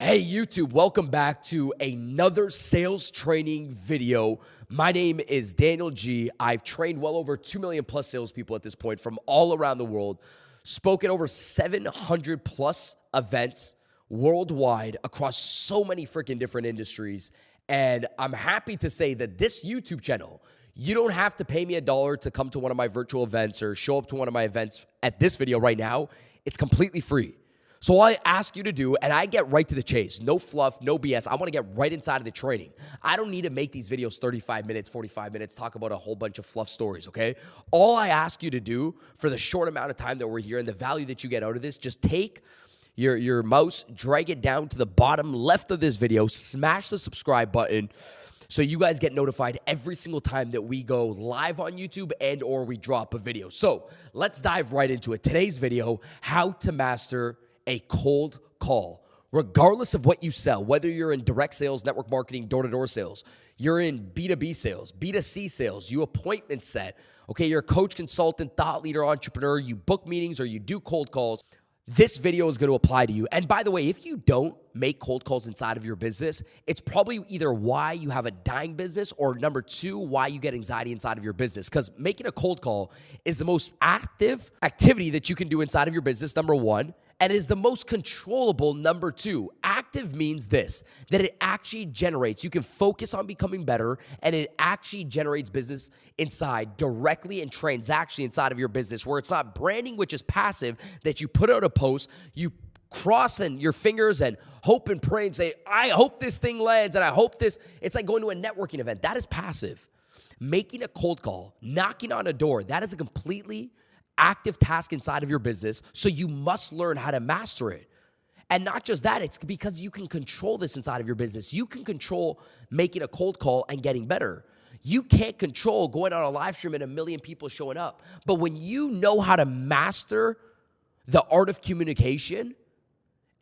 Hey YouTube, welcome back to another sales training video. My name is Daniel G. I've trained well over 2 million plus salespeople at this point from all around the world, spoken over 700 plus events worldwide across so many freaking different industries. And I'm happy to say that this YouTube channel, you don't have to pay me $1 to come to one of my virtual events or show up to one of my events at this video right now. It's completely free. So all I ask you to do, and I get right to the chase, no fluff, no BS. I want to get right inside of the training. I don't need to make these videos 35 minutes, 45 minutes, talk about a whole bunch of fluff stories, okay? All I ask you to do for the short amount of time that we're here and the value that you get out of this, just take your mouse, drag it down to the bottom left of this video, smash the subscribe button so you guys get notified every single time that we go live on YouTube and or we drop a video. So let's dive right into it. Today's video, how to master a cold call. Regardless of what you sell, whether you're in direct sales, network marketing, door-to-door sales, you're in B2B sales, B2C sales, you appointment set, okay, you're a coach, consultant, thought leader, entrepreneur, you book meetings or you do cold calls, this video is going to apply to you. And by the way, if you don't make cold calls inside of your business, it's probably either why you have a dying business or number two, why you get anxiety inside of your business. Because making a cold call is the most active activity that you can do inside of your business, number one, and is the most controllable, number two. Active means this, that it actually generates, you can focus on becoming better, and it actually generates business inside directly and transactionally inside of your business, where it's not branding, which is passive, that you put out a post, you cross and your fingers and hope and pray and say, I hope this thing lands and I hope this. It's like going to a networking event. That is passive. Making a cold call, knocking on a door, that is a completely active task inside of your business. So you must learn how to master it. And not just that, it's because you can control this inside of your business. You can control making a cold call and getting better. You can't control going on a live stream and 1 million people showing up. But when you know how to master the art of communication,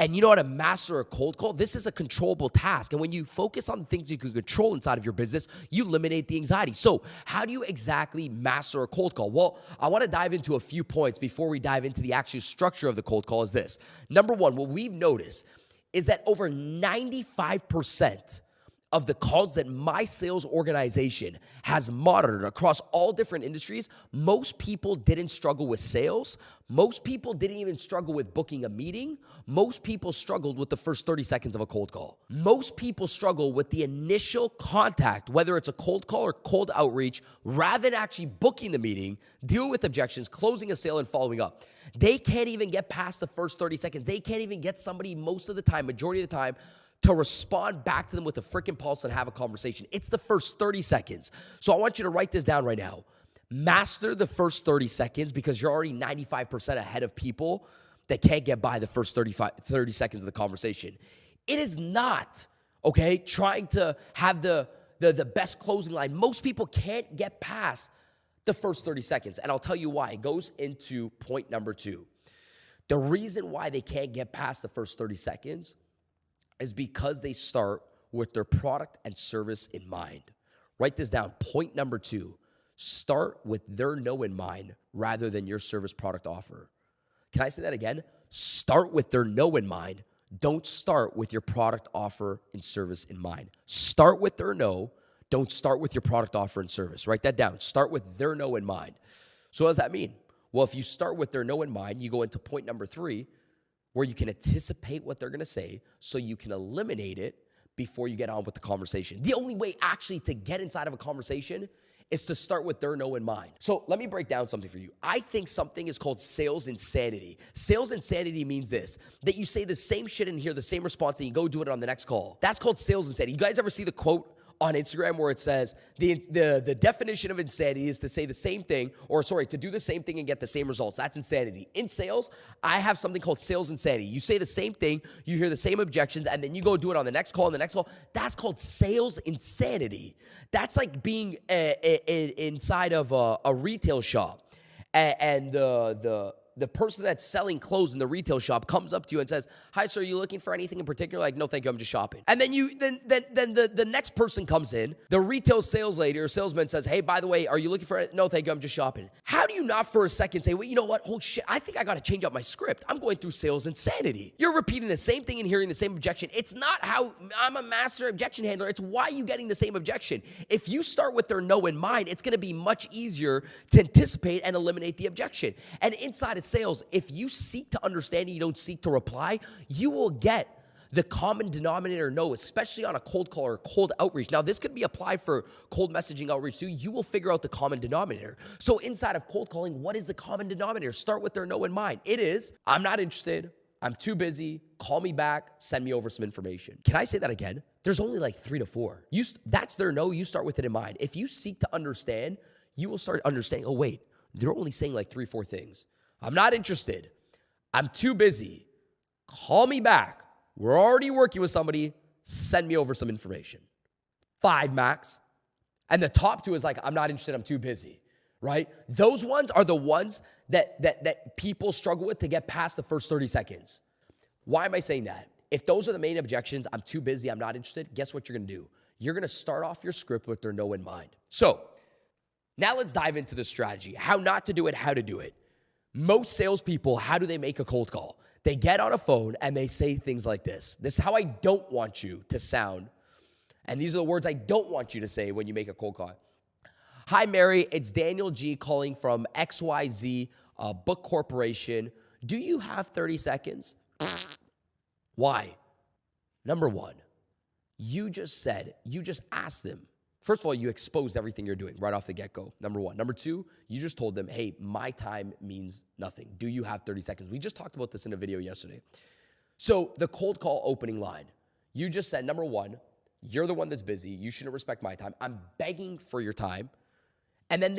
and you know how to master a cold call, this is a controllable task. And when you focus on the things you can control inside of your business, you eliminate the anxiety. So how do you exactly master a cold call? Well, I want to dive into a few points before we dive into the actual structure of the cold call is this. Number one, what we've noticed is that over 95% of the calls that my sales organization has monitored across all different industries, most people didn't struggle with sales. Most people didn't even struggle with booking a meeting. Most people struggled with the first 30 seconds of a cold call. Most people struggle with the initial contact, whether it's a cold call or cold outreach, rather than actually booking the meeting, dealing with objections, closing a sale, and following up. They can't even get past the first 30 seconds. They can't even get somebody most of the time, majority of the time, to respond back to them with a freaking pulse and have a conversation. It's the first 30 seconds. So I want you to write this down right now. Master the first 30 seconds because you're already 95% ahead of people that can't get by the first 30 seconds of the conversation. It is not, okay, trying to have the best closing line. Most people can't get past the first 30 seconds. And I'll tell you why. It goes into point number two. The reason why they can't get past the first 30 seconds is because they start with their product and service in mind. Write this down. Point number two, start with their no in mind rather than your service product offer. Can I say that again? Start with their no in mind. Don't start with your product offer and service in mind. Start with their no. Don't start with your product offer and service. Write that down. Start with their no in mind. So what does that mean? Well, if you start with their no in mind, you go into point number three, where you can anticipate what they're going to say so you can eliminate it before you get on with the conversation. The only way actually to get inside of a conversation is to start with their no in mind. So let me break down something for you. I think something is called sales insanity. Sales insanity means this, that you say the same shit and hear the same response and you go do it on the next call. That's called sales insanity. You guys ever see the quote on Instagram where it says the definition of insanity is to say the same thing, to do the same thing and get the same results. That's insanity. In sales, I have something called sales insanity. You say the same thing, you hear the same objections, and then you go do it on the next call and the next call. That's called sales insanity. That's like being inside of a retail shop and the the person that's selling clothes in the retail shop comes up to you and says, "Hi, sir, are you looking for anything in particular?" Like, "No, thank you, I'm just shopping." And then the next person comes in, the retail sales lady or salesman says, "Hey, by the way, are you looking for it?" "No, thank you, I'm just shopping." How do you not for a second say, "Wait, you know what? Oh shit, I think I got to change up my script. I'm going through sales insanity." You're repeating the same thing and hearing the same objection. It's not how I'm a master objection handler. It's why you getting the same objection. If you start with their no in mind, it's going to be much easier to anticipate and eliminate the objection. And inside of sales, if you seek to understand and you don't seek to reply, you will get the common denominator no, especially on a cold call or cold outreach. Now, this could be applied for cold messaging outreach too. You will figure out the common denominator. So inside of cold calling, what is the common denominator? Start with their no in mind. It is, "I'm not interested. I'm too busy. Call me back. Send me over some information." Can I say that again? There's only like 3 to 4. That's their no. You start with it in mind. If you seek to understand, you will start understanding, oh, wait, they're only saying like 3, 4 things. "I'm not interested. I'm too busy. Call me back. We're already working with somebody. Send me over some information." 5 max. And the top 2 is like, "I'm not interested. I'm too busy." Right? Those ones are the ones that people struggle with to get past the first 30 seconds. Why am I saying that? If those are the main objections, "I'm too busy, I'm not interested," guess what you're going to do? You're going to start off your script with their no in mind. So now let's dive into the strategy. How not to do it, how to do it. Most salespeople, how do they make a cold call? They get on a phone and they say things like this. "This is how I don't want you to sound. And these are the words I don't want you to say when you make a cold call. Hi, Mary. It's Daniel G calling from XYZ Book Corporation. Do you have 30 seconds? Why? Number one, you just asked them. First of all, you exposed everything you're doing right off the get-go, number one. Number two, you just told them, "Hey, my time means nothing. Do you have 30 seconds? We just talked about this in a video yesterday. So the cold call opening line, you just said, number one, you're the one that's busy. You shouldn't respect my time. I'm begging for your time. And then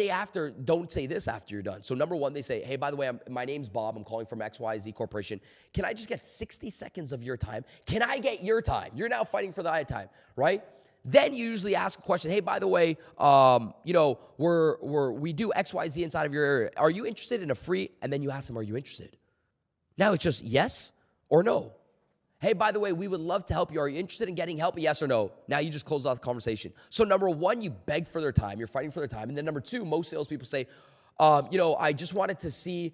don't say this after you're done. So number one, they say, "Hey, by the way, my name's Bob. I'm calling from XYZ Corporation. Can I just get 60 seconds of your time? Can I get your time?" You're now fighting for the time, right? Then you usually ask a question. "Hey, by the way, we do XYZ inside of your area. Are you interested in a free?" And then you ask them, "Are you interested?" Now it's just yes or no. "Hey, by the way, we would love to help you. Are you interested in getting help? Yes or no?" Now you just close off the conversation. So number one, you beg for their time. You're fighting for their time. And then number two, most salespeople say, "I just wanted to see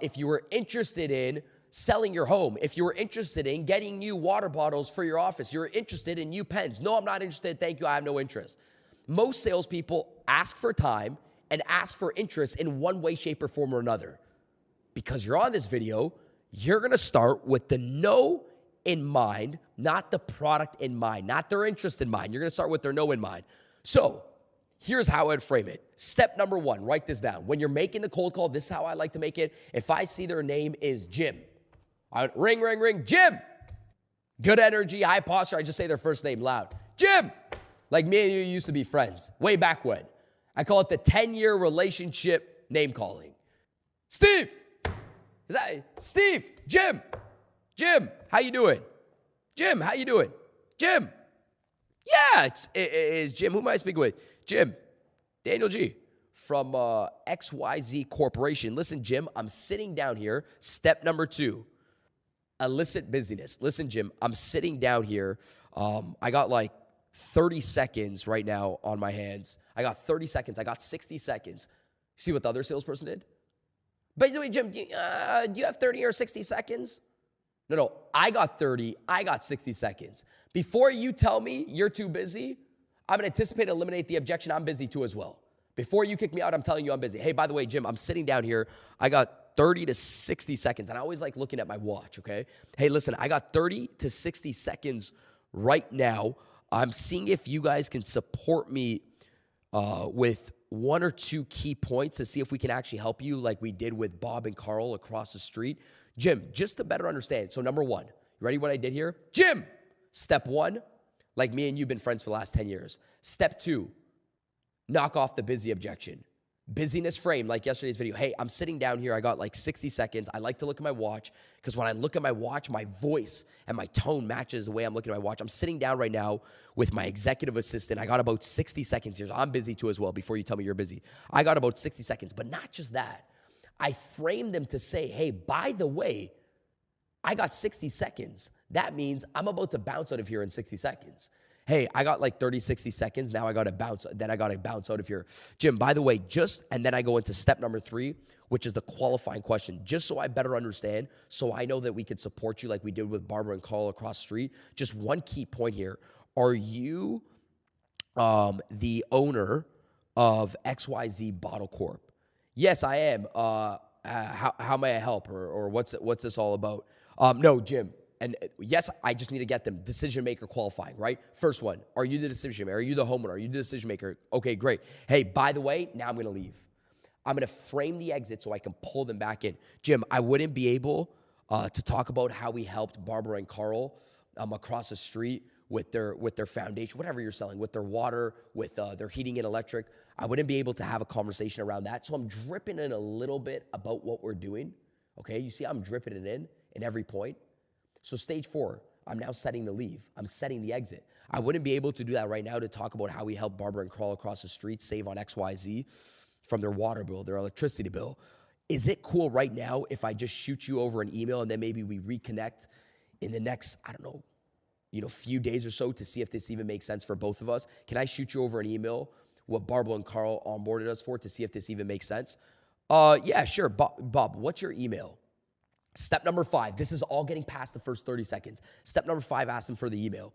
if you were interested in selling your home, if you were interested in getting new water bottles for your office, you're interested in new pens." "No, I'm not interested. Thank you. I have no interest." Most salespeople ask for time and ask for interest in one way, shape, or form or another. Because you're on this video, you're going to start with the no in mind, not the product in mind, not their interest in mind. You're going to start with their no in mind. So here's how I'd frame it. Step number one, write this down. When you're making the cold call, this is how I like to make it. If I see their name is Jim, I would ring, ring, ring, "Jim." Good energy, high posture. I just say their first name loud. "Jim." Like me and you used to be friends way back when. I call it the 10-year relationship name calling. "Steve." Is that Steve? "Jim. Jim, how you doing? Jim, how you doing? Jim." "Yeah, it's Jim. Who am I speaking with?" "Jim, Daniel G from XYZ Corporation. Listen, Jim, I'm sitting down here." Step number two, elicit busyness. "Listen, Jim, I'm sitting down here. I got like 30 seconds right now on my hands. I got 30 seconds. I got 60 seconds. See what the other salesperson did? By the way, Jim, do you have 30 or 60 seconds? No, I got 30. I got 60 seconds. Before you tell me you're too busy, I'm going to anticipate and eliminate the objection. I'm busy too as well. Before you kick me out, I'm telling you I'm busy. Hey, by the way, Jim, I'm sitting down here. I got 30 to 60 seconds. And I always like looking at my watch, okay? Hey, listen, I got 30 to 60 seconds right now. I'm seeing if you guys can support me with one or two key points to see if we can actually help you like we did with Bob and Carl across the street. Jim, just to better understand. So number one, you ready what I did here? Jim, step one, like me and you've been friends for the last 10 years. Step two, knock off the busy objection. Busyness frame, like yesterday's video. Hey, I'm sitting down here. I got like 60 seconds. I like to look at my watch because when I look at my watch, my voice and my tone matches the way I'm looking at my watch. I'm sitting down right now with my executive assistant. I got about 60 seconds here. So I'm busy too as well before you tell me you're busy. I got about 60 seconds, but not just that. I framed them to say, hey, by the way, I got 60 seconds. That means I'm about to bounce out of here in 60 seconds. Hey, I got like 30, 60 seconds. Now I got to bounce. Then I got to bounce out of here. Jim, by the way, and then I go into step number 3, which is the qualifying question, just so I better understand, so I know that we could support you like we did with Barbara and Carl across the street. Just one key point here. Are you the owner of XYZ Bottle Corp? Yes, I am. How may I help? Or what's this all about? No, Jim. And yes, I just need to get them decision maker qualifying, right? First one, are you the decision maker? Are you the homeowner? Are you the decision maker? Okay, great. Hey, by the way, now I'm going to leave. I'm going to frame the exit so I can pull them back in. Jim, I wouldn't be able to talk about how we helped Barbara and Carl across the street with their foundation, whatever you're selling, with their water, with their heating and electric. I wouldn't be able to have a conversation around that. So I'm dripping in a little bit about what we're doing. Okay, you see I'm dripping it in every point. So stage 4, I'm now setting the leave. I'm setting the exit. I wouldn't be able to do that right now to talk about how we help Barbara and Carl across the street save on XYZ from their water bill, their electricity bill. Is it cool right now if I just shoot you over an email and then maybe we reconnect in the next, I don't know, few days or so to see if this even makes sense for both of us? Can I shoot you over an email what Barbara and Carl onboarded us for to see if this even makes sense? Yeah, sure. Bob, what's your email? Step number 5, this is all getting past the first 30 seconds. Step number 5, ask them for the email.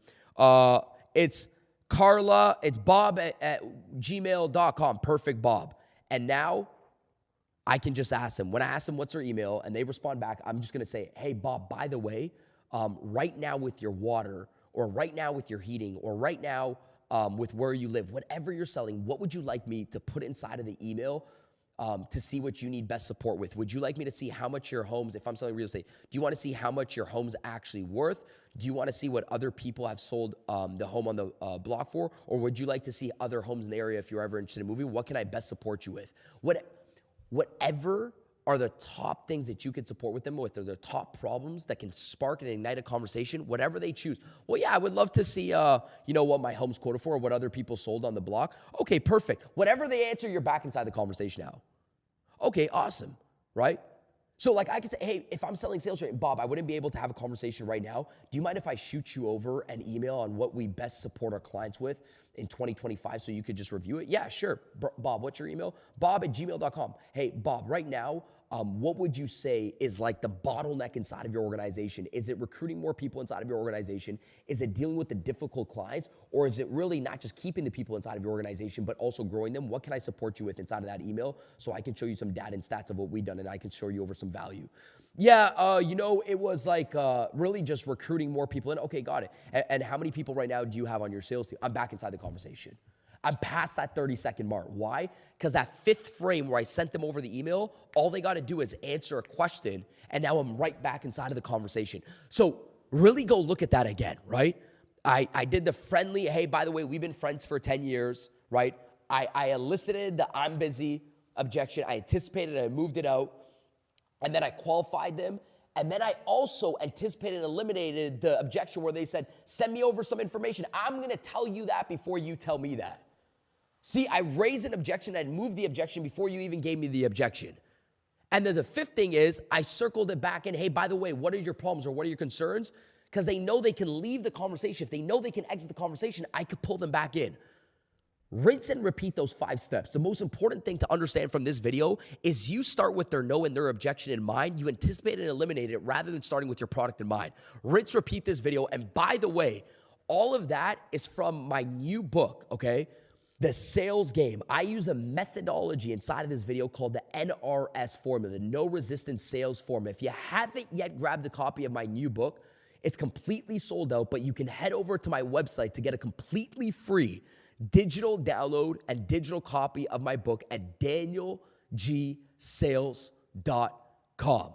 It's Carla, it's Bob at gmail.com. Perfect, Bob. And now I can just ask them. When I ask them what's their email and they respond back, I'm just going to say, hey, Bob, by the way, right now with your water or right now with your heating or right now with where you live, whatever you're selling, what would you like me to put inside of the email to see what you need best support with? Would you like me to see how much your homes, if I'm selling real estate, do you want to see how much your home's actually worth? Do you want to see what other people have sold the home on the block for? Or would you like to see other homes in the area if you're ever interested in moving? What can I best support you with? Whatever are the top things that you can support with them with, or the top problems that can spark and ignite a conversation, whatever they choose. Well, yeah, I would love to see, what my home's quoted for, or what other people sold on the block. Okay, perfect. Whatever they answer, you're back inside the conversation now. Okay, awesome, right? So like I could say, hey, if I'm selling sales training, Bob, I wouldn't be able to have a conversation right now. Do you mind if I shoot you over an email on what we best support our clients with in 2025 so you could just review it? Yeah, sure. Bob, what's your email? Bob at gmail.com. Hey, Bob, right now, what would you say is like the bottleneck inside of your organization? Is it recruiting more people inside of your organization? Is it dealing with the difficult clients? Or is it really not just keeping the people inside of your organization, but also growing them? What can I support you with inside of that email so I can show you some data and stats of what we've done and I can show you over some value? Yeah, it was like really just recruiting more people in. Okay, got it. And how many people right now do you have on your sales team? I'm back inside the conversation. I'm past that 30-second mark. Why? Because that 5th frame where I sent them over the email, all they got to do is answer a question, and now I'm right back inside of the conversation. So really go look at that again, right? I did the friendly, hey, by the way, we've been friends for 10 years, right? I elicited the I'm busy objection. I anticipated it. I moved it out. And then I qualified them. And then I also anticipated and eliminated the objection where they said, send me over some information. I'm going to tell you that before you tell me that. See, I raised an objection and moved the objection before you even gave me the objection. And then the 5th thing is I circled it back in, hey, by the way, what are your problems or what are your concerns? Because they know they can leave the conversation. If they know they can exit the conversation, I could pull them back in. Rinse and repeat those 5 steps. The most important thing to understand from this video is you start with their no and their objection in mind. You anticipate and eliminate it rather than starting with your product in mind. Rinse, repeat this video. And by the way, all of that is from my new book, okay? The Sales Game. I use a methodology inside of this video called the NRS formula, the No Resistance Sales Formula. If you haven't yet grabbed a copy of my new book, it's completely sold out, but you can head over to my website to get a completely free digital download and digital copy of my book at danielgsales.com.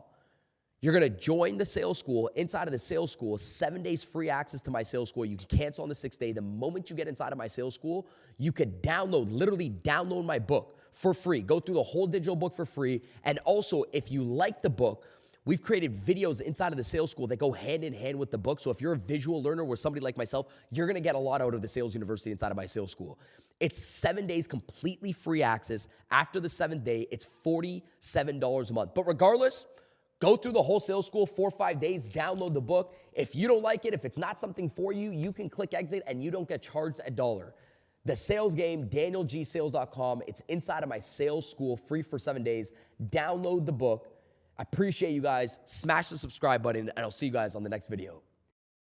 You're going to join the sales school. Inside of the sales school, 7 days free access to my sales school. You can cancel on the 6th day. The moment you get inside of my sales school, you could literally download my book for free. Go through the whole digital book for free. And also, if you like the book, We've created videos inside of the sales school that go hand in hand with the book. So if you're a visual learner or somebody like myself, you're going to get a lot out of the sales university inside of my sales school. It's 7 days completely free access. After the 7th day, it's $47 a month. But regardless, go through the whole sales school, 4 or 5 days, download the book. If you don't like it, if it's not something for you, you can click exit and you don't get charged $1. The sales game, DanielGSales.com. It's inside of my sales school, free for 7 days. Download the book. I appreciate you guys. Smash the subscribe button, and I'll see you guys on the next video.